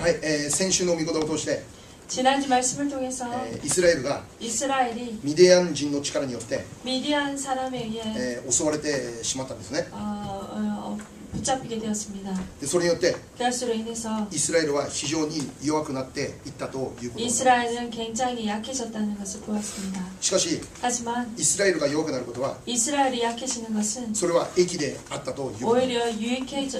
はい、先週の御言葉を通して、 지난주 말씀을 통해서 イスラエルが 이스라엘이 ミディアン人の力によって、 미디안 사람에 의해 襲われてしまったんですね。 붙잡히게 되었습니다. でそれによって 그것으로 인해서 イスラエルは非常に弱くなっていったということです。 이스라엘은 굉장히 약해졌다는 것을 보았습니다. しかし 하지만 イスラエルが弱くなることは 이스라엘이 약해지는 것은 それは益であったということです。 오히려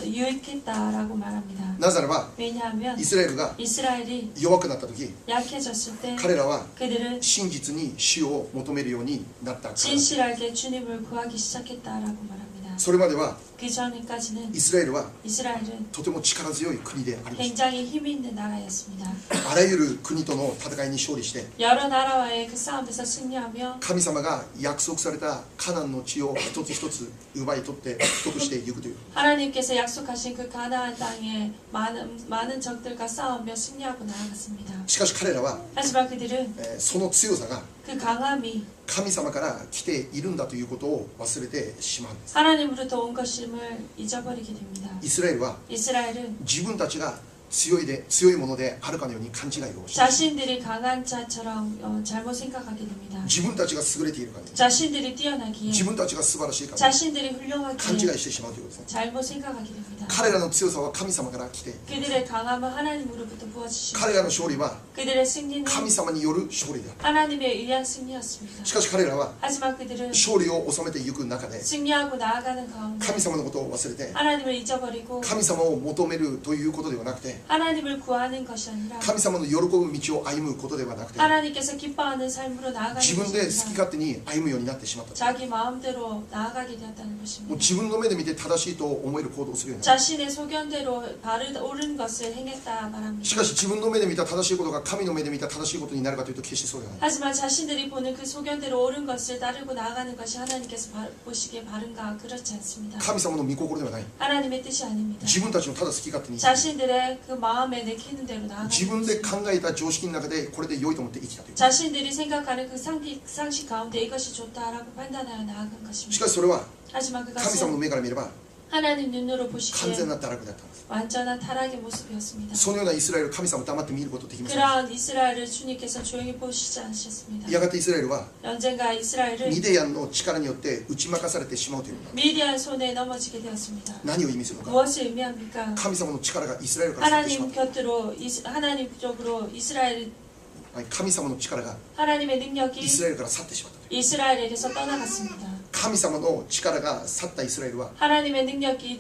유익했다라고 말합니다. なぜならば 왜냐하면 イスラエルが 이스라엘이 弱くなった時 약해졌을 때 彼らは 그들은 真実に主を求めるようになったからです。 진실하게 주님을 구하기 시작했다라고 말합니다. それまでは 그 전까지는 イスラエルは 이스라엘은 とても力強い国でありまし 굉장히 힘 있는 나라였습니다. た。あらゆる国との戦いに勝利して 여러 나라와의 그 싸움에서 승리하며 神様が約束されたカナンの地を一つ一つ奪い取って獲得していくという 하나님께서 약속하신 그 가나안 땅에 많은 적들과 싸우며 승리하고 나아갔습니다. しかし彼らは 하지만 그들은 その強さが 그 강함이 神様から来ているんだということを忘れてしまうんです。 하나님으로부터 온 것임을 잊어버리게 됩니다. イスラエルは 이스라엘은 自分たちが強いものであるかのように勘違いをして 자신들이 강한 자처럼 잘못 생각하게 됩니다. 自分たちが優れているかのように 자신들이 뛰어나기에 自分たちが素晴らしいかのように 자신들이 勘違 훌륭하기에 いしてしまうということですね。 잘못 생각하게 됩니다. 彼らの強さは神様から来て 그들의 강함은 하나님으로부터 부어주시고 彼らの勝利は 그들의 승리는 神様による勝利だ。 하나님에 의한 승리였습니다. しかし彼らは 하지만 그들은 勝利を収めていく中で 승리하고 나아가는 가운데 神様のことを忘れて 하나님을 잊어버리고 神様を求めるということではなくて 하나님을 구하는 것이 아니라 神様の喜ぶ道を歩むことではなくて 하나님께서 기뻐하는 삶으로 나아가는 自分で好き 것입니다. 勝手に歩むようになってしまった。 자기 마음대로 나아가게 되었다는 もう 것입니다. 自分の目で見て正しいと思える行動をするようになる。 자신의 소견대로 옳은 것을 행했다 말합니다. しかし自分の目で見た正しいことが神の目で見た正しいことになるかというと決してそうではない。 하지만 자신들이 보는 그 소견대로 옳은 것을 따르고 나아가는 것이 하나님께서 보시기에 바른가 그렇지 않습니다. 神様の御心ではない。 하나님의 뜻이 아닙니다. 自分たちのただ好き勝手に 자신들의 그 마음에 내키는 대로 自 나아가는 分で 것입니다. 考えた常識の中でこれで良いと思って生きたという。 자신들이 생각하는 그 상식 가운데 이것이 좋다라고 판단하여 나아간 し 것입니다. かしそれは 하지만 神様の 그것은 目から見れば 하나님 눈으로 完 보시기에 全な堕落だったんです。 완전한 타락의 모습이었습니다. そのようなイスラエル、神様を黙って見ることできません。 그러한 이스라엘을 주님께서 조용히 보시지 않으셨습니다. やがてイスラエルは 언젠가 ミ 이스라엘은 ディアンの力によって打ち負かされてしまうというのは 미디안 손에 넘어지게 되었습니다. 何を意味するのか。 무엇을 의미합니까? 神様の力がイスラエルから去ってしま 하나님 った。 곁으로 하나님 쪽으로 이스라엘 神様の力が 하나님의 イ 능력이 スラエルから去ってしまった。 이스라엘에게서 떠나갔습니다. 神様の力が去ったイスラエルは 하나님의 능력이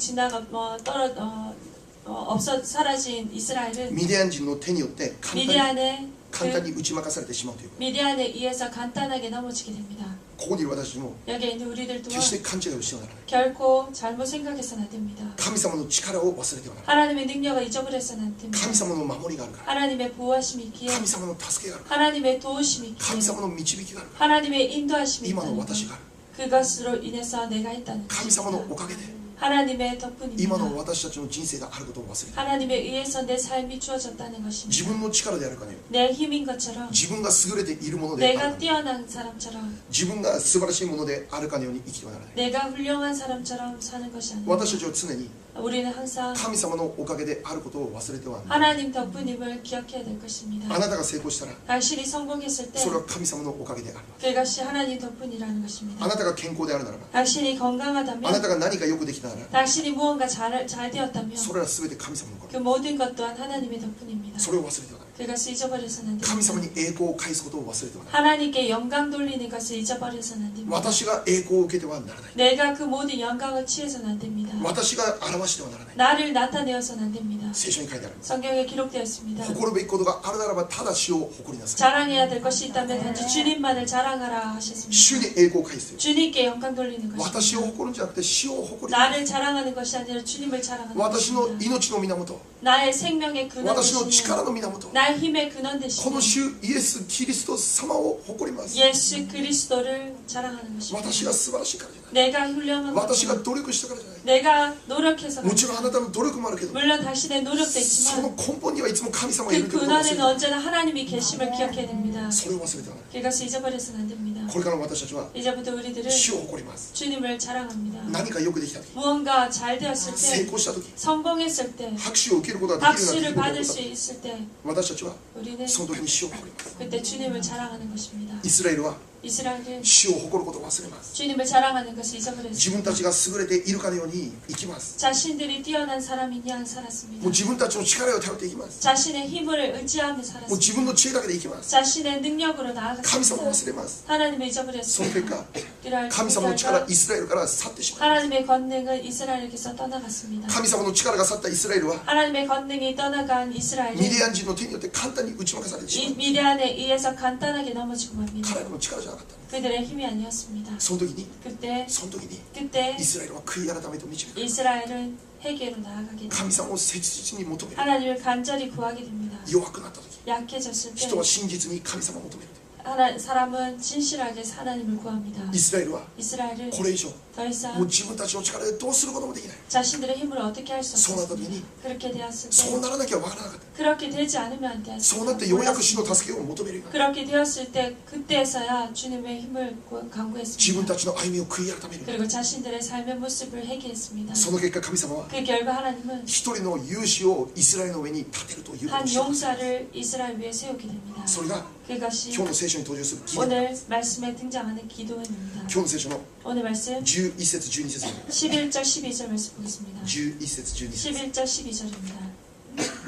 사라진 이스라엘은 ミディアン人の手によって簡単に 미디안에 打ち負かされてしまうという。 미디안에 의해서 간단하게 넘어지게 됩니다. ここにいる私たちも 여기에 있는 우리들 決 또한 して勘違いをしてはならない。 결코 잘못 생각해서는 안 됩니다. 神様の力を忘れてはならない。 하나님의 능력을 잊어버려서는 안 됩니다. 神様の守りがあるから。 하나님의 보호하심이 있기에 神様の助けがあるから。 하나님의 도우심이 있기에 神様の導きがあるから。 하나님의 인도하심이 今の 있다는 것 私がある。 그것으로 인해서 내가 있다는 神様のお 것입니다. かげで 하나님의 今の 덕분입니다. 私たちの人生があることを忘れて 하나님에 의해서 내 삶이 주어졌다는 自 것입니다. 分の力であるかのように 내 힘인 것처럼 自分が優れているものであるかの 내가 ように 뛰어난 사람처럼 自分が素晴らしいものであるかのように生きてはならない。 내가 훌륭한 사람처럼 사는 것이 아니라 私たちは常に 우리는 항상 神様のおかげであることを忘れてはならない。 하나님 덕분임을 기억해야 될 것입니다. あなたが成功したら 당신이 성공했을 때 それは神様のおかげである。 그것이 하나님 덕분이라는 것입니다. あなたが健康であるならば 당신이 あな 건강하다면 たが何かよくできたなら 당신이 무언가 잘 되었다면 それは全て神様のおか 그 げ。 모든 것 또한 하나님의 덕분입니다. それを忘れてはならない。 그것을 잊어버려서는 안 神様 됩니다. に栄光を返すことを忘れてはならない。 하나님께 영광 돌리는 것을 잊어버려서는 안 됩니다. 私が栄光を受けてはならない。 내가 그 모든 영광을 취해서는 안 됩니다. 私が表してはならない。 나를 나타내어서는 안 됩니다. 聖書に書いてある。 성경에 기록되었습니다. 誇るべきことがあるならばただ主を誇りなさい。 자랑해야 될 것이 있다면 단지 주님만을 자랑하라 하셨습니다. 主に栄光を返すという。 주님께 영광 돌리는 私を 것입니다. 誇るんじゃなくて主を誇り。 나를 자랑하는 것이 아니라 주님을 자랑하는 私の 것입니다. 命の源、 나의 생명의 근원 私の 되시는 力の源、 나의 힘의 근원 この 되시는 主イエス・キリスト様を誇ります。 예수 그리스도를 자랑하는 것입니다. 私が素晴らしいからじゃない。 내가 훌륭한 私が 것입니다. 努力したからじゃない。 내가 노력해서 もちろんあなたの努力もあるけど、 물론 당신의 노력도 そ 있지만 の根本にはいつも神様がいる 그 ということを忘れ 근원에는 て、 언제나 하나님이 계심을 기억해야 됩니다. それを忘れてはならない。 그것을 잊어버려서는 안 됩니다. これからの私たちは 이제부터 우리들은 主を誇ります 주님을 자랑합니다. 何かよくできた時 무언가 잘 되었을 成 때, 功した時 성공했을 때, 拍手を受けることができるよう 박수를 な出来 받을 事 수 が 있을 때 私たちは 우리는 その時に主を誇ります 그때 주님을 자랑하는 것입니다. イスラエルは 이스라엘은 主を誇ることを忘れます 주님을 자랑하는 것을 自 잊어버렸습니다. 分たちが優れているかのように生きます 자신들이 뛰어난 사람인 양 もう 살았습니다. 自分たちの力を頼っていきます 자신의 힘을 의지하며 もう 살았습니다. 自分の知恵だけで生きます 자신의 능력으로 神様を 나아갔습니다. 忘れます 하나님을 その結 잊어버렸습니다. 果 그럴 神様の力 결과 イスラエルから去ってしまう 하나님의 권능은 이스라엘에게서 떠나갔습니다. 神様の力が去ったイスラエルは 하나님의 권능이 떠나간 ミ 이스라엘은 ディアン人の手によって簡単に打ち負かされてしま 이 う 미디안에 의해서 간단하게 넘어지고 맙니다. 彼らの力じゃなかった 그들의 힘이 아니었습니다. その時に 그때 その時に 그때 イスラエルは悔い改めと導く 이스라엘은 회개로 나아가게 됩니다. 神様を切実に求める 하나님을 간절히 구하게 됩니다. 弱くなった時 약해졌을 때 人は真実に神様を求める 사람은 진실하게 하나님을 구합니다. イスラエルは 이스라엘은 これ以上 더 もう 이상 自分たちの力でどうすることもできない 자신들의 힘으로 어떻게 할 수 そうなった時 없었습니다. に 그렇게 되었을 そう 때 ならなきゃわからなかった 그렇게 되지 않으면 안 そうなって 되었습니다. ようやく主の助けを求めるようになる 그렇게 되었을 때 그때서야 주님의 힘을 自分 강구했습니다. たちの歩みを悔い改める 그리고 자신들의 삶의 모습을 회개했습니다. その結果神様は 그 결과 하나님은 一人の勇士をイスラエルの上に立てるということを 한 しています 용사를 이스라엘 위에 세우게 됩니다. それが 그것이 今日の聖書に登場するギデオン 오늘 말씀에 등장하는 기도원입니다. 今日の聖書の 오늘 말씀 11節12節 11절 12절 말씀 보겠습니다. 11節12節 11절 12절입니다.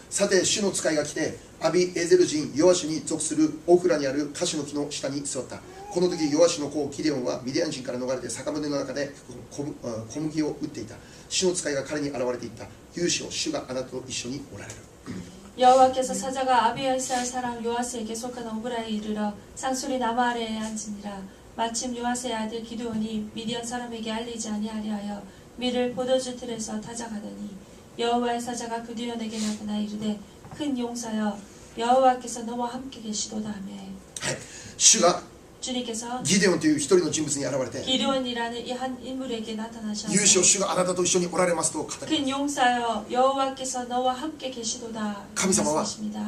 さて主の使いが来てアビエゼル人ヨアシュに属するオフラにあるカシの木の下に座ったこの時ヨアシュの子ギデオンはミディアン人から逃れて酒舟の中で小麦を打っていた主の使いが彼に現れていった勇士を主があなたと一緒におられる 여호와께서 사자가 아비에살 사람 요아스에게 속한 오브라에 이르러 쌍술이 나무 아래에 앉으니라 마침 요아스의 아들 기드온이 미디안 사람에게 알리지 아니하리하여 밀을 포도주 틀에서 타작하더니 여호와의 사자가 기드온에게 나타나 이르되 큰 용사여 여호와께서 너와 함께 계시도다 하며 はい主が 주님께서 ギデオンという一人の人物に現れて 기드온이라는 이 한 인물에게 勇士を 나타나셔서 主があなたと一緒におられますと語ります 큰 용사여 여호와께서 너와 함께 계시도다神様は 말씀하십니다. イ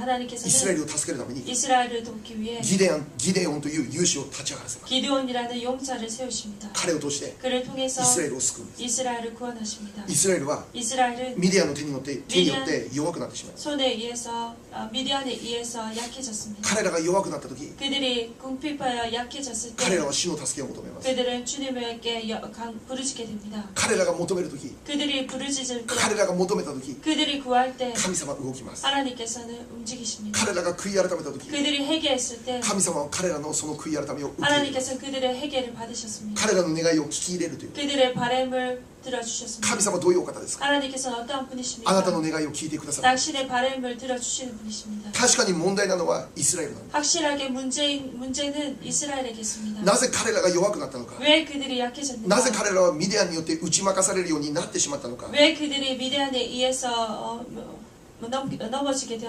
スラエ 하나님께서는 ルを助けるために 이스라엘을 돕기 위해 ギデオンという勇士を立ち上がらせます 기드온이라는 용사를 세우십니다. 彼を通して 그를 통해서 イスラエルを救うんです 이스라엘을 구원하십니다. イスラエルは 이스라엘은 ミディアンの手によって弱くなってしまいます 손에 의해서 미디안에 의해서 약해졌습니다. 彼らが弱くなった時 그들이 궁핍하여 약해졌을 彼ら 때 は主の助けを求めます 그들은 주님에게 부르짖게 됩니다. 彼らが求める時 그들이 부르짖을 때 彼らが求めた時 그들이 구할 때 神様は動きます 하나님께서는 움직이십니다. 彼らが悔い改めた時 그들이 회개했을 때 神様は彼らのその悔い改めを受け入れ 하나님께서는 그들의 회개를 받으셨습니다. 彼らの願いを聞き入れるという 그들의 바람을 들어주셨습니다. 神様はどういうお方ですか 하나님께서는 어떠한 あなた 분이십니까? の願いを聞いてくださる 당신의 바람을 들어주시는 분이십니다. 確かに問題なのはイスラエルなんです 확실하게 문제는 이스라엘에게 있습니다. なぜ彼らが弱くなったのか 왜 그들이 약해졌는가? なぜ彼らはミディアンによって打ち負かされるようになってしまったのか 왜 그들이 미디안에 의해서 넘어지게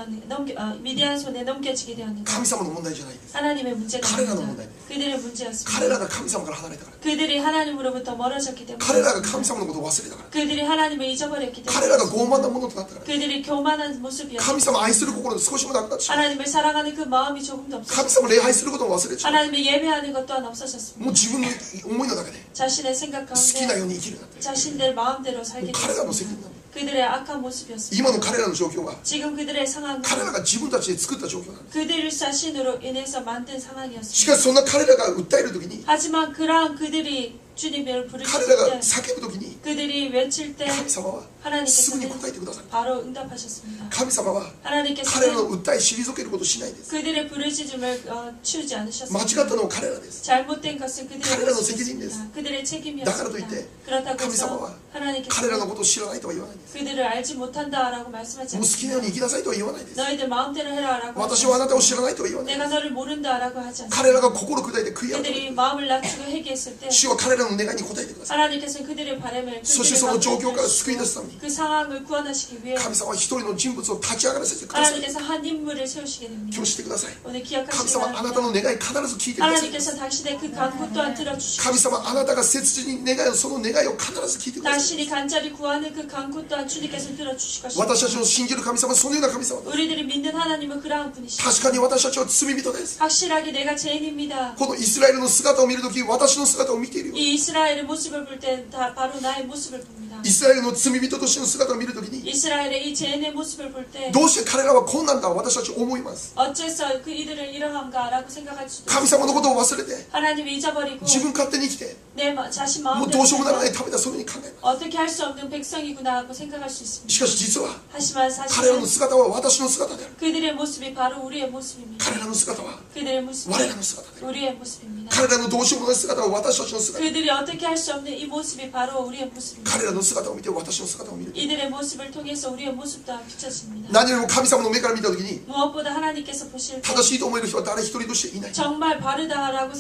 미디안 손에 넘겨지게 되었는가? 神様の問題じゃないです 하나님의 문제가彼らの 아닙니다. 問題です 그들의 문제였습니다. 彼らが神様から離れたから 그들이 하나님으로부터 멀어졌기 때문에 彼らが神様のことを忘れたから 그들이 하나님을 잊어버렸기 彼らが 때문에 傲慢なものとなったから 그들이 교만한 모습이었습니다. 神様を愛する心が少しもなくなってしまう 하나님을 사랑하는 그 마음이 조금도 神 없었습니다. 様を礼拝することも忘れてしまう 하나님을 예배하는 것 또한 もう 없어졌습니다. 自分の思いの中で 자신의 생각 好きなよう 가운데 に生きるようになって 자신들 마음대로 も 살게 う彼らの責任 되었습니다. なの 그들의 악한 모습이었습니다. 今の彼らの状況は 지금 그들의 상황은 彼らが自分たちで作った状況なんです 그들 자신으로 인해서 만든 し 상황이었습니다. かしそんな彼らが訴える時に 하지만 그러한 그들이 주님을 彼 부르실 らが 때 叫ぶ時に 그들이 외칠 때 神様はすぐに 하나님께서는 答えてくださる 바로 응답하셨습니다. 神様は彼らの 하나님께서는 訴え退けることをしないんです 그들의 부르짖음을 치우지 間違 않으셨습니다. ったのは彼らです 잘못된 것은 그들의彼らの 모습이었습니다.責任です. 그들의 だからといっ 책임이었습니다. て 그렇다고 神様 해서 は彼らの 하나님께서는 ことを知らないとは言わないんです 그들을 알지 못한다라고 말씀하지 もう好きなように 않습니다. 生きなさいとは言わないです 너희들 마음대로 해라라고 하지 私はあなたを知 않습니다. らないとは言わない 내가 です 너를 모른다라고 하지 彼ら 않습니다. が心砕いて悔い改め 그들이 る 마음을 낮추고 회개했을 때 主は彼らの願いに応えてください 하나님께서는 그들의 바람을 そしてその状況から救い出すために 그 상황을 구원하시기 위해 神様は一人の人物を立ち上がらせてください。 하나님께서 한 인물을 세우시게 됩니다. 今日してください。 오늘 神 기억하시기 様あなた 바랍니다. の願い必ず聞いてください。 하나님께서 당신의 그 간구 또한 들어주시고 神様あなたが切実に願いをその願いを必ず聞いてください。 당신이 간절히 구하는 그 간구 또한 주님께서 들어주실 것입니다. 私たちの信じる神様はそのような神様です。 우리들이 믿는 하나님은 그러한 분이십니다. 確かに私たちは罪人です。 확실하게 내가 죄인입니다. このイスラエルの姿を見るとき私の姿を見ているよ。 이 이스라엘의 모습을 볼 때 다 바로 나의 모습을 봅니다. イスラエルの罪人としての姿を見るときに 이스라엘의 이 죄인의 모습을 볼 때 どうして彼らはこんなんだ私たち思います。 어째서 그 이들을 이러한가라고 생각할 수도 神 있습니다. 様のことを忘れて 하나님을 잊어버리고 自分勝手に生きて 내 자신 もう 마음대로 どうしようもならない 살다 ためだそのように考えま 어떻게 할 수 없는 백성이구나 하고 생각할 수 す。 있습니다. しかし実は 하지만 彼らの 사실은 姿は私の姿である。 그들의 모습이 바로 우리의 모습입니다. 彼らの姿は 그들의 모습이 我らの姿である。 우리의 모습입니다. 彼らのどうしようもない姿は私たちの姿。 그들이 어떻게 할 수 없는 이 모습이 바로 우리의 모습입니다. 彼らの姿を見て私の姿を見る。 이들의 모습을 통해서 우리의 모습 또한 비춰집니다. 何よりも神様の目から見たときに 무엇보다 하나님께서 보실 때 正しいと思える人は誰一人としていない。 정말 바르다라고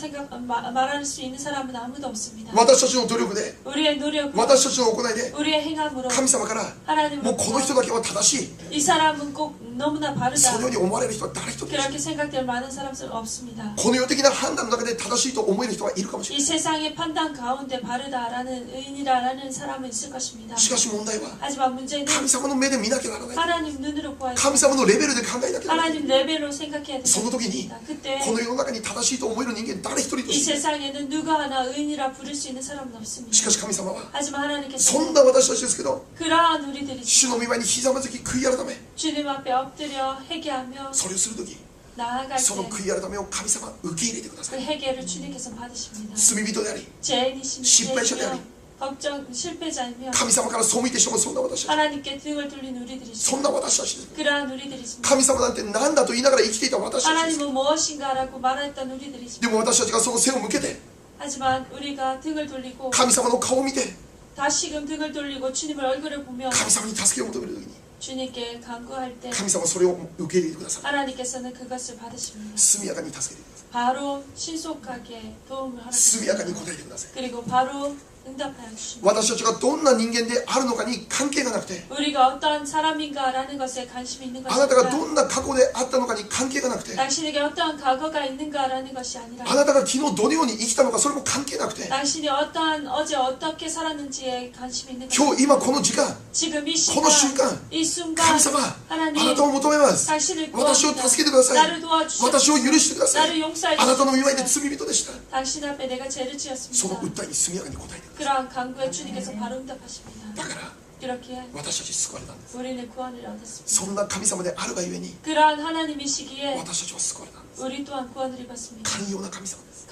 말할 수 있는 사람은 아무도 없습니다. 私たちの努力で 우리의 노력으로 私たちの行いで 우리의 행함으로 神様からも 하나님으로 うこの人だけは正しい 이 사람은 꼭 너무나 そ 바르다 のように思われる人は誰一人としていない。 그렇게 생각될 많은 사람은 없습니다. この世的な判断の中で正しいと思える人はいるかもしれ 이 ない。 세상의 판단 가운데 바르다라는 의인이라는 사람은 있을 것입니다. しかし問題は 하지만 문제는 神様の目で見なきゃならない。 하나님 눈으로 보아야 神 됩니다. 様のレベルで考えなきゃならない。 하나님 레벨로 생각해야 その時に 됩니다. 그때 この世の中に正しいと思える人間誰一人と 이 していない。 세상에는 누가 하나 의인이라 부를 수 있는 사람은 し 없습니다. かし神様は 하지만 そ 하나님께서 んな私たちですけど 그러한 우리들이 主の御前にひざまずき悔い改め 주님 앞에 엎드려 회개하며 それをする時 나아갈 その 때 悔い改めを神様受け入れてくださ 그 い。 회개를 주님께서 받으십니다. 罪人であり 죄인이시며 실패자들이 걱정 실패자이며 神様から背いてしまうそんな私たち 하나님께 등을 돌린 우리들이십니다. そんな私たちです。 그러한 우리들이십니다. 神様なんて何だと言いながら生きていた私たちです。 하나님은 무엇인가라고 말했던 우리들이십니다. でも私たちがその背を向けて 하지만 우리가 등을 돌리고 神様の顔を見て 다시금 등을 돌리고 주님의 얼굴을 보며 神様に助けを求める時に 주님께 간구할 때 神様はそれを受け入れてください。 하나님께서는 그것을 받으십니다. 速やかに助けてくださ 바로 신속하게 도움을 い。 하라. 速やかに答えてください。 그리고 바로 응답하여 주십니다. 私たちがどんな人間であるのかに関係がなくて 우리가 어떠한 사람인가라는 것에 관심이 있는 あなたが 것이 ど 아니라 んな過去であったのかに関係がなくて 당신에게 어떠한 과거가 있는가라는 것이 아니라 あなたが昨日どのように生きたのかそれも関係なくて 당신이 어떠한 어제 어떻게 살았는지에 관심이 있는 今 것이 日今この時間 지금 이 この瞬間 이 순간 神様あ 하나님 なたを求めます。 당신을 私を 구합니다. 助けてください。 나를 도와주십시오. 私を許してください。 나를 용서해 あなたの御前で 주십시오. 罪人でした。 당신 앞에 내가 죄를 その 지었습니다. 訴えに速やかに答えてください。 그러한 간구에 주님께서 바로 응답하십니다. だから 이렇게 私たち救われたんです。 우리는 구원을 얻었습니다. そんな神様であるがゆえに 그러한 하나님이시기에 私たちは救われたんです。 우리 또한 구원을 입었습니다. 寛容な神様です。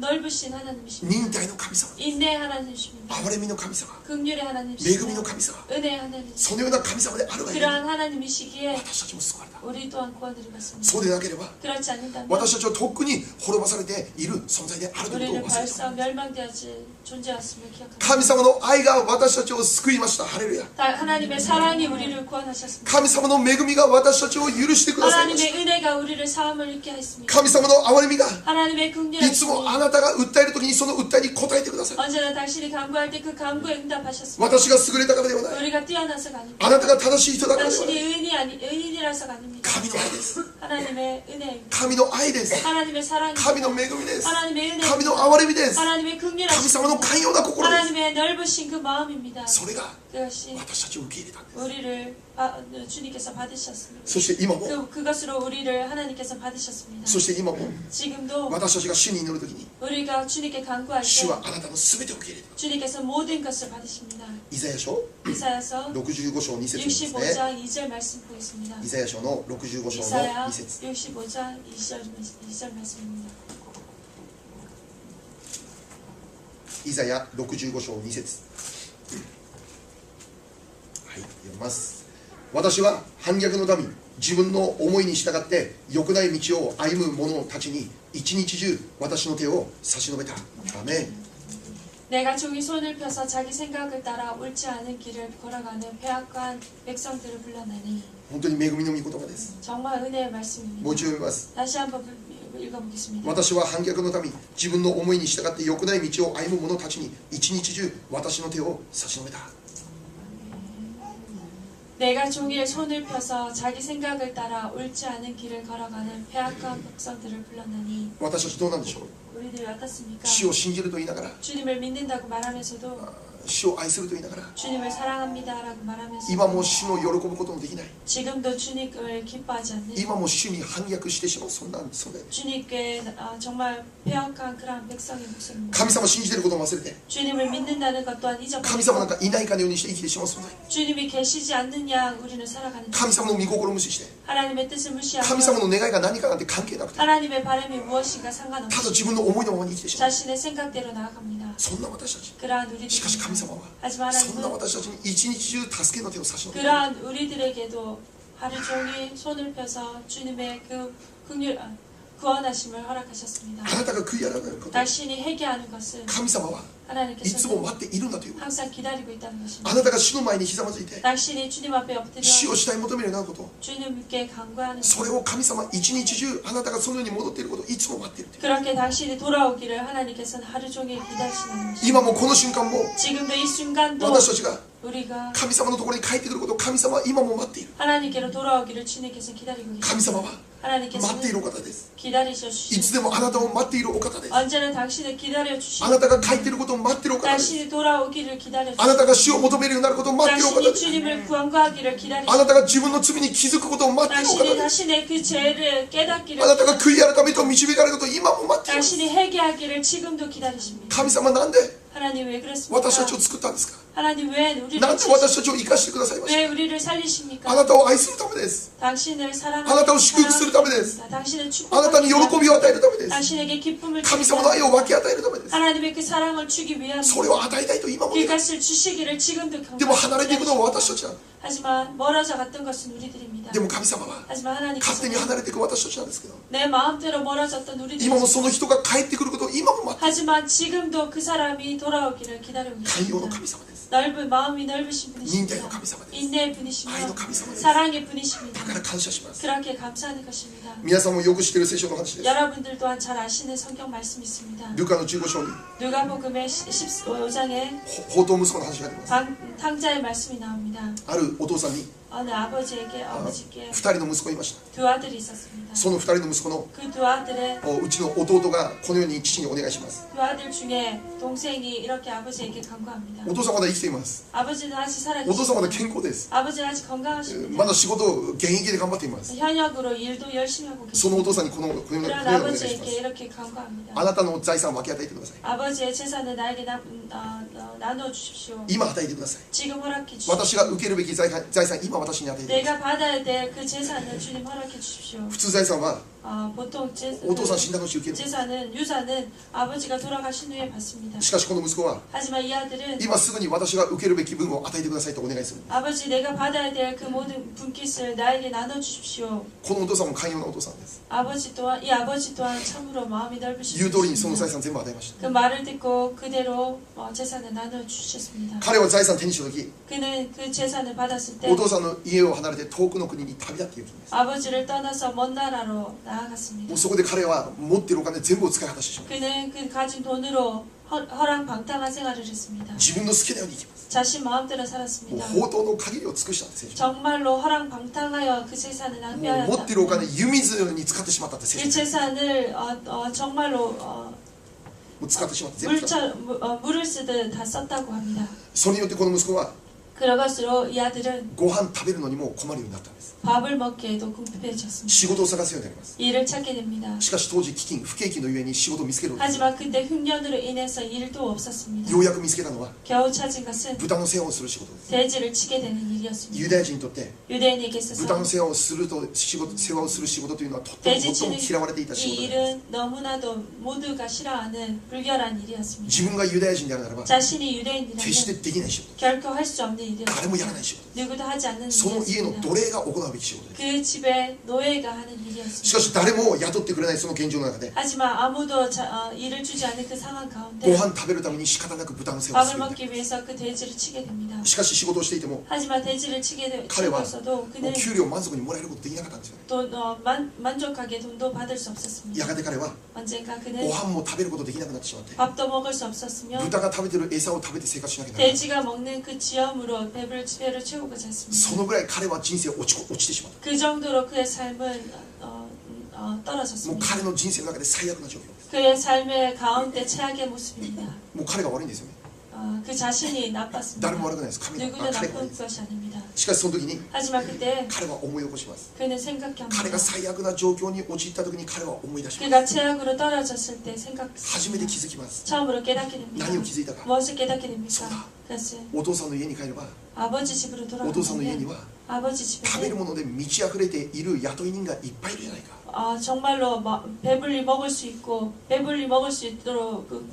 넓으신 하나님이십니다. 忍耐の神様です。 인내의 하나님이십니다. 憐れみの神様、 긍휼의 恵みの 하나님이십니다. 神様、 은혜의 하나님이십니다. そのような神様であるがゆえに 그러한 하나님이시기에 私たちも救われた。 우리 또한 구원을 입었습니다. そうでなければ 그렇지 않는다면 私たちはとっくに滅ぼされている存在であるということを 우리는 忘れ 벌써 た。 멸망되었지 존재였음을 기억합니다. 神様の愛が私たちを救いました。ハレルヤ。 하나님의 사랑이 우리를 구원하셨습니다. 神様の恵みが私たちを許してくださいました。 하나님의 은혜가 우리를 사함을 입게 했습니다. 神様の憐れみが 하나님의 い 긍휼하심이 つもあなたが訴えるときにその訴えに応えてください。 언제나 당신이 간구할 때 그 간구에 응답하셨습니다. 私が優れたからではない。 우리가 뛰어나서가 아닙니다. あなたが正しい人だからではな 당신이 い。 의인이라서가 아닙니다. 神の愛です。 하나님의 은혜입니다. 神の愛です。 하나님의 사랑입니다. 神の恵みです。 하나님의 은혜, 神の憐れみです。 하나님의 神様の 긍휼하심, 寛容な心です。 하나님의 넓으신 그 마음입니다. それが 그것이 私たちを受け入れたんです。 우리를 주님께서 받으셨습니다. そして今も、 그것으로 우리를 하나님께서 받으셨습니다. そして今も 지금도 私たちが主に祈るときに 우리가 주님께 간구할 主 때 はあなたの全てを受け入れてくださ 주님께서 모든 것을 받으십니다. い。イザヤ書 이사야서 65章2節ですね。 65장 2절 말씀 보겠습니다. イザヤ書の65章の 이사야 2節 65장 2절 말씀입니다. イザヤ65章2節はい、読みます。私は反逆の民、自分の思いに従って良くない道を歩む者たちに一日中私の手を差し伸べた。アメン。 내가 종이 손을 펴서 자기 생각을 따라 옳지 않은 길을 걸어가는 패악한 백성들을 불러내니 本当に恵みの御言葉です。 정말 은혜의 もう 말씀입니다. 一度読みます。 다시 한번 읽어보겠습니다. 私は反逆の民、自分の思いに従って良くない道を歩む者たちに一日中私の手を差し伸べた。 내가 종일 손을 펴서 자기 생각을 따라 옳지 않은 길을 걸어가는 패악한 백성들을 불렀나니 私たちどうなんでしょう。 우리들이 어떻습니까? 死を信じると言いながら、 주님을 믿는다고 말하면서도 死を愛すると言いながら、 주님을 사랑합니다라고 今 말하면서도 も主の喜ぶこともできない。 지금도 주님을 기뻐하지 않는 今も主に反逆してしまう、そんな、そんな。 주님께 정말 패악한 그러한 백성의 목소리입니다. 神様を信じていることを忘れて、 주님을 믿는다는 것 또한 神様なん 잊어버리고 かいないかのようにして生きてしまう存在。 주님이 계시지 않는 양 우리는 살아가는 神様の御心を無視して、 하나님의 뜻을 神 무시하고 様の願いが何かなんて関係なくて、 하나님의 바람이 무엇인가 ただ 상관없이 自分の思いのままに生きてしまう。 자신의 생각대로 나아갑니다. そんな私たち。 그러한 しかし神 우리들입니다. 様は、 하지만 そんな 하나님은 私たちに一日中助けの手を差し伸べて、 그러한 우리들에게도 하루 종일 손을 펴서 주님의 그 구원하심을 허락하셨습니다. あなたが悔い改めること、 당신이 회개하는 것을 神様はいつ 하나님께서 も待っているんだということ。 항상 기다리고 있다는 あ 것입니다. なたが主の前にひざまずいて、 당신이 주님 앞에 死 엎드려 をしたい求めるようなこと、 주님께 간구하는 それを神様一日中あなたがそのように戻っていることをいつも待っているという。 그렇게 당신이 돌아오기를 하나님께서는 하루 종일 기다리시는 것입니다. 今もこの瞬間も 지금도 이 순간도 私たちが 우리가 神様のところに帰ってくることを神様は今も待っている。 하나님께로 돌아오기를 주님께서 기다리고 神 계십니다. 様は待っている 하나님께서는 お方です。 기다리셔 いつ 주시고 でもあなたを待っているお方です。 언제나 당신을 기다려 あ 주시고 なたが帰っていることを待っているお方です。 당신이 돌아오기를 기다려 あなた 주시고 が死を求めるようになることを待っているお方 당신이 です。 주님을 구원하기를 기다리시고 あなたが自分の罪に気づくことを待っているお方 당신이 です。 자신의 그 죄를 깨닫기를 あなたが悔い改めと導かれることを今も待っています。 당신이 회개하기를 지금도 기다리십니다. 神様なんで 하나님 왜 그렇습니까? 私たちを作ったんですか。 하나님 왜 우리를 なんで私たちを生かしてくださいまし 왜 우리를 た。あ 살리십니까? なたを愛するためです。 당신을 사랑하는 あなたを祝福するためです。 당신을 あなたに喜 축복하기 びを与えるためです。 당신에게 기쁨을 神 주기 様の愛 위함 を分け与えるためです。 하나님의 그 사랑을 주기 위함 それを与えたいと今も願う。 그것을 주시기를 지금도 でも離れていくのは 경고하십니다. 私たちだ。 하지만 멀어져 갔던 것은 우리들입니다. でも神様は 하지만 勝手に 하나님께서는 離れていく私たちなんですけど、 내 마음대로 멀어졌던 今もそ 우리들이지만 の人が帰ってくることを今も待って 하지만 지금도 그 사람이 돌아오기를 기다리고 寛容の 계십니다. 神様です。 넓은 마음이 넓으신 忍耐の 분이십니다. 神様です。 인내의 愛の 분이시며 神様です。 사랑의 분이십니다. だから感謝します。 그렇게 감사하는 것입니다. 皆さんもよく知っている聖書の話です。 여러분들 또한 잘 아시는 성경 말씀이 있습니다. ルカの15章に 누가복음의 15장에 放蕩息子の話が出ます。 탕자의 말씀이 나옵니다. あるお父さんに 어느 아버지께 2人の息子がいました。 두 아들이 있었습니다. その2人の息子の 그 두 아들의 うちの弟がこのように父にお願いします。 두 아들 중에 동생이 이렇게 아버지에게 간구합니다. お父さんまだ生きています。 아버지는 아직 お父さんまだ 살아계십니다. 健康です。 아버지는 아직 ま 건강하십니다. だ仕事を現役で頑張っています。 현역으로 일도 열심히 하고 そのお 계십니다. 父さんにこのような 그런 お願いしま 아버지에게 す。 이렇게 간구합니다. あなたの財産を分け与えてください。 아버지의 재산을 나에게 나눠 주십시오. 今与えてください。 지금 허락해 주십시오. 私が受けるべき財産、今私に与えてください。 내가 받아야 될 그 재산을 주님 허락해 주십시오. 普通財産は 보통 お父さん死んだ後受ける。 재산은 유산은 아버지가 돌아가신 후에 받습니다. しかしこの息子は 하지만 이 아들은 今すぐに私が受けるべき分を与えてくださいとお願いする。 아버지 내가 받아야 될 그 모든 분깃을 나에게 나눠 주십시오. このお父さんも寛容なお父さんです。 아버지 또한 참으로 마음이 넓으신 言う通りにその財 분이십니다. 産全部与えました。 그 말을 듣고 그대로 재산을 나눠 주셨습니다. 彼は財産手にした時、 그는 그 재산을 받았을 때 お父さんの家を離れて遠くの国に旅立っていくんです。 아버지를 떠나서 먼 나라로 も 나아갔습니다. うそこで彼は持っているお金全部を使い果たしてしまう。 그는 그 가진 돈으로 허랑방탕한 생활을 했습니다. 自分の好きなように生きます。 자신 마음대로 もう 살았습니다. 放蕩の限りを尽くしたって聖書。 정말로 허랑방탕하여 그 재산을 もう 낭비하였다. 持っているお金湯水のように使ってしまったって聖 이 書。 재산을 정말로 もう使ってしまって全部使った 물을 쓰듯 다 썼다고 합니다. それによってこの息子は 그런 것으로 이 아들은 ご飯食べるのにも困るようになったんです。 밥을 먹기에도 궁핍해졌습니다. 仕事を探すようになります。 일을 찾게 됩니다. しかし当時不景気のゆえに仕事を見つけるのです。 하지만 그때 흉년으로 인해서 일도 없었습니다. ようやく見つけたのは 겨우 찾은 것은 豚の世話をする仕事です。 돼지를 치게 되는 일이었습니다. ユダヤ人にとって 유대인에게 豚 있어서 の世話をする仕事というのはとっても 돼지 最も 치는 嫌われていた仕 이 事です。 일은 너무나도 모두가 싫어하는 불결한 일이었습니다. 自分がユダヤ人であるならば 자신이 決して 유대인이라면 できない仕事です。 결코 할 수 없는 誰もやら 일이었습니다. ない仕事です。 누구도 하지 않는 その家の 일이었습니다. 奴隷が行うべき仕事です。 그 집에 노예가 하는 し 일이었습니다. かし誰も雇ってくれないその現状の中で 하지만 아무도 일을 주지 않는 그 상황 ご 가운데 飯食べるために仕方なく豚の世話をす 밥을 る。 먹기 위해서 그 돼지를 치게 됩니다. しかし仕事をしていても 하지만 돼지를 치게彼は 치고서도 もう 그는 給料満足にもらえることできなかったんですよね。 또 만족하게 돈도 받을 수 없었습니다. やがて彼は 언젠가 ご 그는 飯も食べることできなくなってしまって 밥도 먹을 수 없었으며 豚が食べてる餌を食べて生活しなきゃならない。 돼지가 먹는 그 지엄으로 정도로 배를 채우고자 そ 했습니다. のぐらい彼は人生落ちてしまった。 그 정도로 그의 삶은 もう 떨어졌습니다. 彼の人生の中で最悪な状況です。 그의 삶의 가운데 최악의 모습입니다. もう彼が悪いんですよね。 그 자신이 나빴습니다. 誰も悪くないです。神が 누구도 彼が悪い 나쁜 です。 것이 아닙니다. しかしその時に 하지만 그때 彼は思い起こします。 그는 생각합니다. 彼が最悪な状況に陥った時に彼は思い出します。 그가 최악으로 떨어졌을 때 初めて 생각했습니다. 気づきます。 처음으로 깨닫게 됩니다. 何を気づいたか。 무엇을 깨닫게 됩니까? 소다. 그것은 お父さんの家に帰れば、 아버지 집으로 お父さんの家に 돌아가면 は 아버지 食べる 집에는 もので満ち溢れている雇い人がいっぱいいるじゃないか。 정말로 배불리 먹을 수 있고 배불리 먹을 수 있도록 그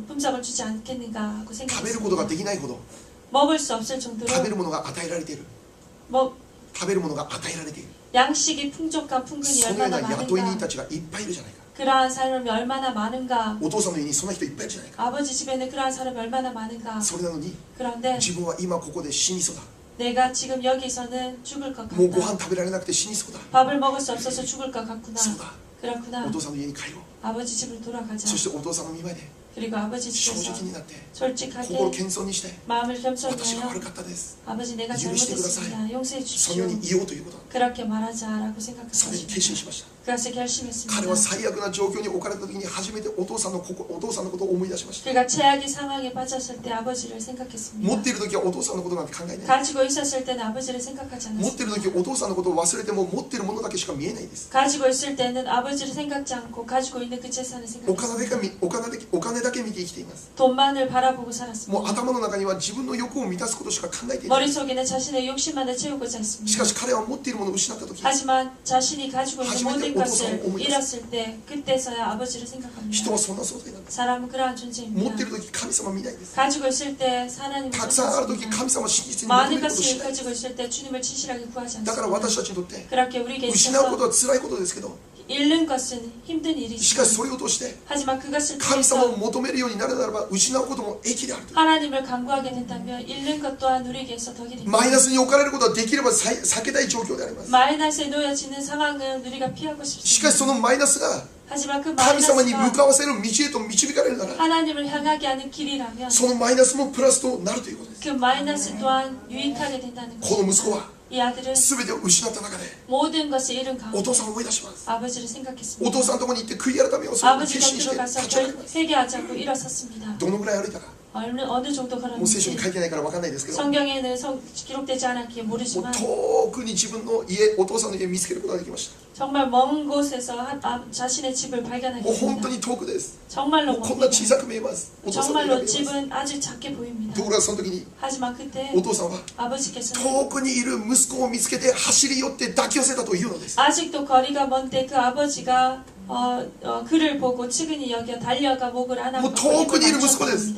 품삯을 주지 않겠는가 하고 食べることが 생각했습니다. できないほど 먹을 수 없을 정도로 食べるものが与えられている。 食べるものが与えられている。 양식이 풍족한 풍근이 そのような 얼마나 雇い人 많은가 たちがいっぱいいるじゃないか。 그러한 사람이 얼마나 많은가 お父さんの家にそんな人いっぱいいるじゃないか。 아버지 집에는 그러한 사람이 얼마나 많은가 それなのに 그런데 自分は今ここで死にそうだ。 내가 지금 여기서는 죽을 것 もうご 같다 飯食べられなくて死にそうだ。 밥을 먹을 수 없어서 죽을 것 같구나 そうだ。 그렇구나 お父さんの家に帰ろう。 아버지 집으로 돌아가자 そしてお父さんの見舞いで 그리고 아버지 正 집에서 直になって 솔직하게 心謙遜にして 마음을 私が 겸손히 悪かったです 아버지 내가 許してください 잘못했습니다. 용서해 そのよう 주십시오. に言おうということ。 그렇게 말하자라고 それに 생각했습니다. 決心しました。 그것을 彼は 결심했습니다. 最悪な状況に置かれた時に初めてお父さんのことを思い出しました。 그가 최악의 상황에 빠졌을 때 아버지를 持 생각했습니다. っている時はお父さんのことなんて考えない。 가지고 있었을 때는 아버지를 생각하지 持っている 않았습니다. 時お父さんのことを忘れても持っているものだけしか見えないんです。 가지고 있을 때는 아버지를 생각지 않고 가지고 있는 그 재산을 お金 생각했습니다. お金だけ見て生きています。 돈만을 바라보고 もう 살았습니다. 頭の中には自分の欲を満たすことしか考えていない。 머릿속에는 자신의 욕심만을 채우고자 しか 했습니다. し彼は持っているものを失った時、 하지만 자신이 가지고 있는 하지만 모든 또 것을 어머니 잃었을 때 그때서야 아버지를 人 생각합니다. はそんな存在なんです。 사람은 그러한 持 존재입니다. っている時神様見ないんです。 가지고 있을 때 하나님을 たくさんある時 생각합니다. 神様を真実に求め 많은 ることをし 것을 ない。 가지고 있을 때 주님을 진실하게 구하지 だから私 않습니다. たちにとって 그렇게 우리에게 失うこ 있어서 とは辛いことですけど、 잃는 것은 힘든 しかし 일이지만 それを通して 하지만 그것을 神様を 통해서 求めるようになるならば失うことも益であると。 하나님을 간구하게 된다면 잃는 것 또한 우리에게서 덕이 됩니다. マイナスに置かれることはできれば避けたい状況であります。 마이너스에 놓여지는 상황은 우리가 피하고 しかしそ 싶습니다. のマイナスが 하지만 그 神様に向 마이너스가 かわせる道へと導かれるなら 하나님을 향하게 하는 길이라면 そのマイナスもプラスとなるということです。 그 마이너스 또한 유익하게 된다는 この息子 것입니다. は 이 아들은 全てを失った中で 모든 것을 잃은 お 가운데 父さんを思い出します。 아버지를 お 생각했습니다. 父さんのところに行って悔い改めをそれを 아버지 決心して 곁으로 가서 立ち上がります。 회개하자고 일어섰습니다. どのぐらい歩いたか 어느 정도 もう聖書に 걸었는지 書いてないから分かんないですけど、もう 성경에는 기록되지 않았기에 遠 모르지만 くに自分の家、お父さんの家を見つけることができました。 정말 먼 곳에서 자신의 집을 발견하게 もう本当 됩니다. に遠くです。 정말로 もうこんな 멉니다. 小さく見えます。お父さんの家が見 정말로 えます。 집은 아주 작게 보입니다. ところがその時に 하지만 그때 お父さんは 아버지께서는 遠くにいる息子を見つけて走り寄って抱き寄せたというのです。 아직도 거리가 먼데 그 아버지가 그를 보고 측은히 여겨 달려가 목을 안아보고 뭐遠くにいる 息子です。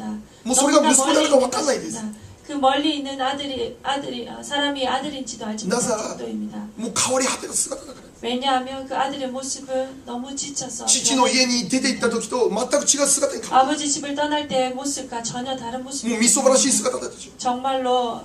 もうそれが息子なのか分かんないです。 그 멀리 있는 사람이 아들인지도 알지 못할 나사. 정도입니다. もう変わり果てた姿だからです。 왜냐하면 그 아들의 모습은 너무 지쳐서 父の家に出て行った時と全く違う姿に変わっ 아버지 집을 떠날 때의 모습과 전혀 다른 た。もう 모습이 みそばらしい姿だったでしょ。 정말로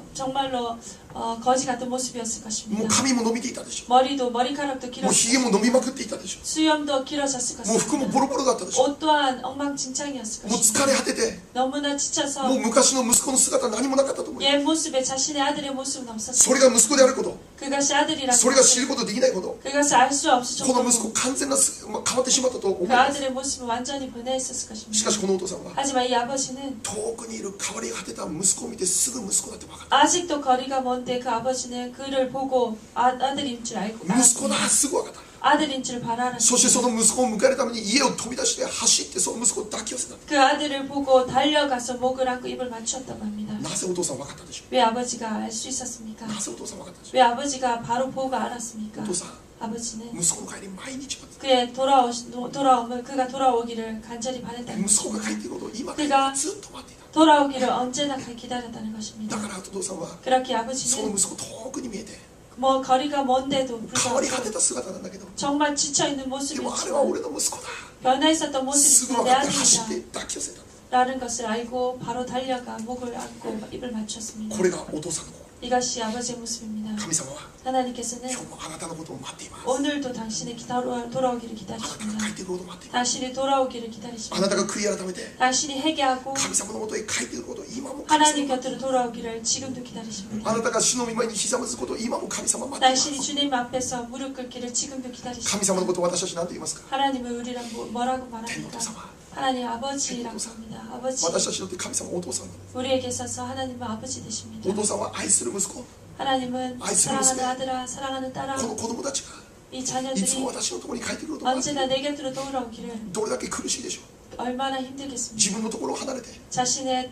거지 같은 모습이었을 もう 것입니다. 髪も伸びていたでしょ。 머리카락도 もう 길었을 ひげも伸びまくっていたでしょ。 수염도 길어졌을 もう服も 것입니다. ボロボロだったでしょ。 옷 또한 엉망진창이었을 もう 것입니다. 疲れ果てて、 너무나 もう 지쳐서 昔の息子の姿何もなかったと思います。 옛 모습에 자신의 아들의 모습은 そ 없었어요. れが息子であること、 그것이 아들이라는 それが知る 것을 ことできないこと、 그것을 알 수 없을 この息子 정도로 完全な変わってしまったと思い 그 ます。 아들의 모습은 완전히 변해있었을 しか 것입니다. しこのお父さんは 하지만 이 아버지는 遠くにいる変わり果てた息子を見てすぐ息子だって分かった。 아직도 거리가 먼데 그 아버지는 그를 보고 아들인 줄 알고 息子だ 알았습니다. すぐ分かった。 아들인 줄 바로 そしてそ 알았습니다. の息子を迎えるために家を飛び出して走ってその息子を抱き寄せた。 그 아들을 보고 달려가서 목을 안고 입을 맞추었다고 합니다. なぜお父さん分かったでしょ 왜 아버지가 알 수 있었습니까? う。なぜお父さん分かったでしょ 왜 아버지가 바로 보고 알았습니까? う。お父さん、 아버지는 息子の帰り毎日待ってた。 그의 그가 돌아오기를 간절히 바랬다는 息子が帰って 것입니다. くることを今からずっと待っていた。 돌아오기를 언제나 기다렸다는 것입니다. だからお父さんは 그렇게 その 아버지는 息子遠くに見えて 거리가 먼데도 変わり果て 불구하고 た姿なんだけど、 정말 지쳐있는 でもあれ 모습이었지만 は俺の息子だ。 변화있었던 すぐ 모습이 分 내 かって走っ 아들이다 て抱き寄せた。 라는 것을 알고 바로 달려가 목을 안고 입을 맞췄습니다. これがお父さんの心。 이것이 아버지의 모습입니다. 神様は 하나님께서는 今日もあなたのことを待っています。 오늘도 당신의 돌아오기를 あなたが 기다리십니다. 帰ってくることを待っています。 당신이 돌아오기를 あ 기다리십니다. なたが悔い改めて 당신이 회개하고 神様のもとへ帰ってくることを今も神 하나님 様 곁으로 돌아오기를 지금도 기다리십니다. あなたが主の御前にひざまずくことを今も神様待っていま 당신이 す。 주님 앞에서 무릎 꿇기를 지금도 神 기다리십니다. 様のことを私たち何と言いますか？ 하나님은 우리랑 뭐라고 天のお 말합니까? 父様。 하나님 아버지라고 합니다. 아버지. 私たちにとって神様はお父さんなんです。 우리에게 있어서 하나님은 아버지 되십니다. お父さんは愛する息子、 하나님은 아이, 사랑하는 아들아, 사랑하는 딸아, この子供たちが 이 いつ 자녀들이 も私のところに帰ってくることを待ってい 언제나 る。 내 곁으로 돌아오기를 どれだけ苦しいでしょう。 얼마나 힘들겠습니까? 自分のところを離れて 자신의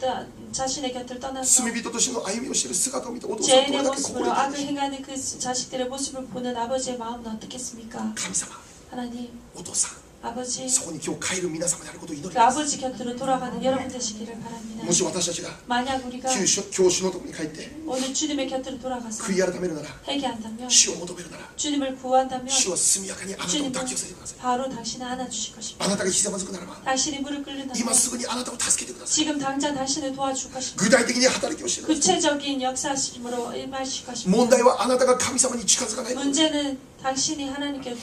곁을 떠나서 罪人としての歩みをしている姿を見てお父さんはど 죄인의 れだけ心 모습으로 痛い 악을 でしょう。 행하는 그 자식들의 모습을 보는 아버지의 마음은 어떻겠습니까? 神様、 하나님, お父さん、 아버지, そこに今日帰る皆様であることを祈り 그 ます。 아버지 곁으로 돌아가는 여러분 되시기를 바랍니다. もし私たちが 만약 우리가 今日主のところに帰って 오늘 주님의 곁으로 돌아가서 悔い改めるなら、 회개한다면 主を求めるなら、 주님을 구한다면 主は速やかにあなたを 주님은 抱き寄せてください。 바로 당신을 안아주실 것입니다. あなたがひざまずくならば、 당신이 무릎 꿇는다면 今すぐにあなたを助けてください。 지금 당장 당신을 도와줄 것입니다. 具体的に働きをしてください。 구체적인 역사심으로 임하실 것입니다. 問題はあなたが神様に近づかないこと。 문제는 당신이 하나님께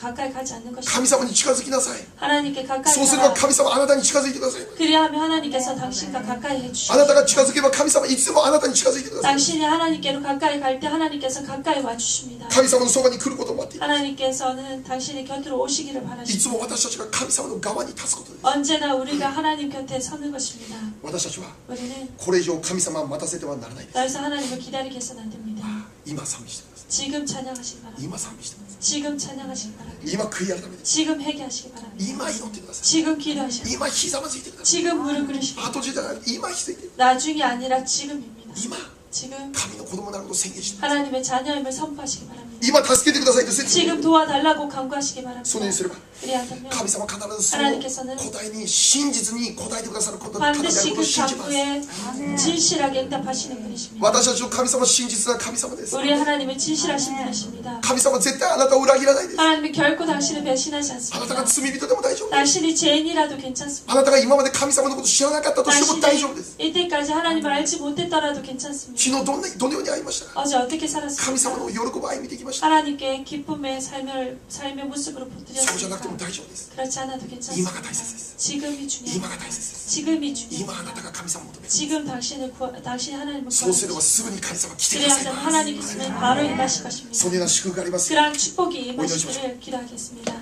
가까이 가지 않는 神 것입니다. 様に近づきなさい。 하나님께 가까이 そうすれば 가라. 神様はあなたに近づいてください。 그리하면 하나님께서 당신과 가까이 あ 해주시고 なたが近づけば神様いつもあなたに近づいてください。 당신이 하나님께로 가까이 갈 때 하나님께서 가까이 와주십니다. 神様のそばに来ることを待っています。 하나님께서는 당신의 곁으로 오시기를 いつ 바라십니다. も私たちが神様の側に立つことです。 언제나 우리가 하나님 곁에 서는 것입니다. 私たちは 우리는 これ以上神様を待たせてはならないです。 더 이상 하나님을 기다리게 해서는 안 됩니다. 今賛美してください。 지금 찬양하시기 바랍니다. 今賛美してくださ 지금 찬양하시기 바랍니다. い。今悔い改めて。 지금 회개하시기 바랍니다. 今祈ってください。 지금 기도하시기 바랍니다. 今ひざまずいてください。 지금 무릎 꿇으시기 바랍니다. 後時じゃない。今ひざいて。 나중이 아니라 지금입니다. 今 지금 神の子供になることを宣言してください。 하나님의 자녀임을 선포하시기 바랍니다. 今助けてくださいと宣言。 지금 도와달라고 간구하시기 바랍니다. そのようにすれば 그리하다면 神様は必ずその 하나님께서는 答えに真実に答えてくださること方である 반드시 ことを 그 信じます。 간구에 진실하게 응답하시는 분이십니다. 私たちの神様は真実な神様です。 우리 하나님은 진실하신 분이십니다. 神様は絶対あなたを裏切らないです。 하나님은 결코 당신을 배신하지 あなたが 않습니다. 罪人でも大丈夫です。 당신이 죄인이라도 괜찮습니다. あなたが今まで神様のことを知らなかったとしても大丈夫です。 당신이 이때까지 하나님을 알지 못했더라도 괜찮습니다. 昨日どのように会いましたか？ 어제 어떻게 神様 살았습니까? の喜ぶ歩みできました。 하나님께 기쁨의 삶의 모습으로 そうじゃなくても 보드렸습니까? 大丈夫です。 그렇지 않아도 今が 괜찮습니다. 大切です。 지금이 今が 중요합니다. 大切です。 지금이 今あなた 중요합니다. が神様を求める。 지금 당신이 하나님을 そうすれば 구하십시오. すぐに神様来てください 그래야면 ます。 하나님께서는 바로 임하실 そ 것입니다. のような祝福がありますよ。 그러한 축복이 임하시기를 기도하겠습니다.